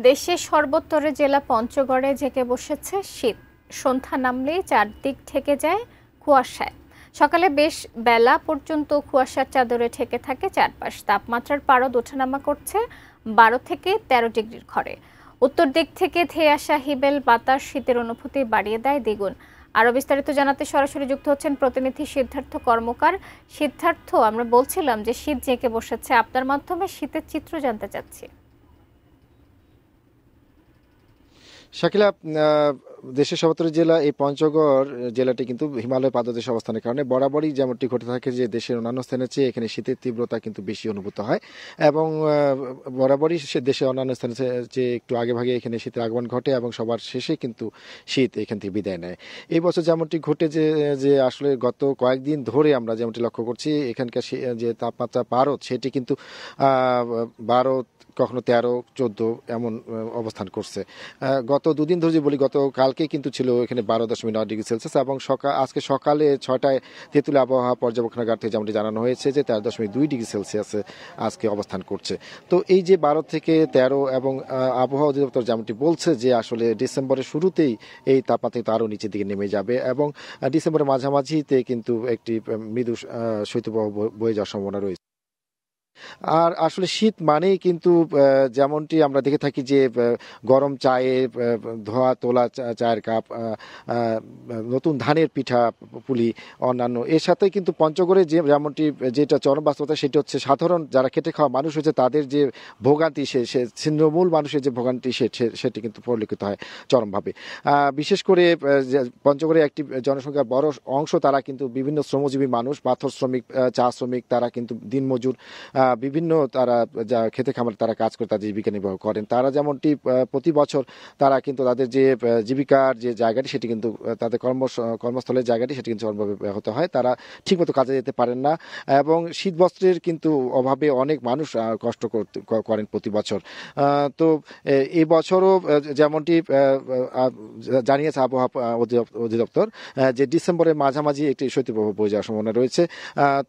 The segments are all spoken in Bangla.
দেশের সর্বোত্তরে জেলা পঞ্চগড়ে জেঁকে বসেছে শীত। সন্ধ্যা নামলেই চারদিক ঢেকে যায় কুয়াশায়। সকালে বেশ বেলা পর্যন্ত কুয়াশার চাদরে ঢেকে থাকে চারপাশ। তাপমাত্রার পারদ ওঠানামা করছে 12 থেকে 13 ডিগ্রির ঘরে। উত্তর দিক থেকে ধেয়ে আসা হিবেল বাতাস শীতের অনুভূতি বাড়িয়ে দেয় দ্বিগুণ। আরো বিস্তারিত জানাতে সরাসরি যুক্ত হচ্ছেন প্রতিনিধি সিদ্ধার্থ কর্মকার। সিদ্ধার্থ, আমরা বলছিলাম যে শীত জেঁকে বসেছে, আপনার মাধ্যমে শীতের চিত্র জানতে চাচ্ছি। শাকিলা, দেশের সর্বোত্তর জেলা এই পঞ্চগড় জেলাটি কিন্তু হিমালয় পাদদেশে অবস্থানের কারণে বরাবরই যেমনটি ঘটে থাকে যে দেশের অন্যান্য স্থানের চেয়ে এখানে শীতের তীব্রতা কিন্তু বেশি অনুভূত হয় এবং বরাবরই দেশের অন্যান্য স্থানের চেয়ে একটু আগে ভাগে এখানে শীতের আগমন ঘটে এবং সবার শেষে কিন্তু শীত এখান থেকে বিদায় নেয়। এই বছর যেমনটি ঘটে যে আসলে গত কয়েকদিন ধরে আমরা যেমনটি লক্ষ্য করছি এখানকার যে তাপমাত্রা পারদ সেটি কিন্তু 12, কখনো 13, 14 এমন অবস্থান করছে। গত দুদিন ধরে যে বলি, গত কালকে কিন্তু ছিল এখানে 12.9 ডিগ্রি সেলসিয়াস এবং আজকে সকালে 6টায় তেঁতুলিয়া আবহাওয়া পর্যবেক্ষণাগার থেকে যেমনটি জানানো হয়েছে যে 13.2 ডিগ্রি সেলসিয়াসে আজকে অবস্থান করছে। তো এই যে 12 থেকে 13 এবং আবহাওয়া অধিদপ্তর যেমনটি বলছে যে আসলে ডিসেম্বরের শুরুতেই এই তাপমাত্রা আরও নিচের দিকে নেমে যাবে এবং ডিসেম্বরের মাঝামাঝিতে কিন্তু একটি মৃদু শৈত্যপ্রবাহ বয়ে যাওয়ার সম্ভাবনা রয়েছে। আর আসলে শীত মানেই কিন্তু যেমনটি আমরা দেখে থাকি যে গরম চায়ে ধোয়া তোলা চায়ের কাপ, নতুন ধানের পিঠা পুলি, অন্যান্য এর সাথে কিন্তু পঞ্চগড়ে যেমনটি যেটা চরম বাস্তবতা সেটি হচ্ছে সাধারণ যারা খেটে খাওয়া মানুষ হচ্ছে তাদের যে ভোগান্তি সে ছিন্নমূল মানুষের যে ভোগান্তি সেটি কিন্তু পরিলক্ষিত হয় চরমভাবে। বিশেষ করে পঞ্চগড়ে একটি জনসংখ্যার বড় অংশ তারা কিন্তু বিভিন্ন শ্রমজীবী মানুষ, পাথর শ্রমিক, চা শ্রমিক, তারা কিন্তু দিনমজুর, বিভিন্ন তারা যা খেতে খামার তারা কাজ করে তাদের জীবিকা নির্বাহ করেন। তারা যেমনটি প্রতি বছর তারা কিন্তু তাদের যে জীবিকার যে জায়গাটি সেটি কিন্তু তাদের কর্মস্থলের জায়গাটি সেটি কিন্তু চরমভাবে ব্যাহত হয়। তারা ঠিকমতো কাজে যেতে পারেন না এবং শীত বস্ত্রের কিন্তু অভাবে অনেক মানুষ কষ্ট করেন প্রতি বছর। তো এই বছরও যেমনটি জানিয়েছে আবহাওয়া অধিদপ্তর যে ডিসেম্বরের মাঝামাঝি একটি শৈত্যপ্রবাহ বয়ে যাওয়ার সম্ভাবনা রয়েছে।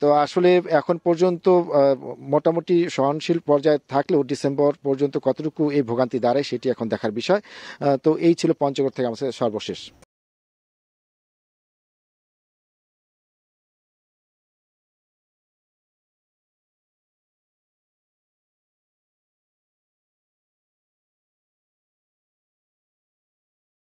তো আসলে এখন পর্যন্ত মোটামুটি সহনশীল পর্যায়ে থাকলেও ডিসেম্বর পর্যন্ত কতটুকু এই ভোগান্তি দাঁড়ায় সেটি এখন দেখার বিষয়। তো এই ছিল পঞ্চগড় থেকে আমাদের সর্বশেষ।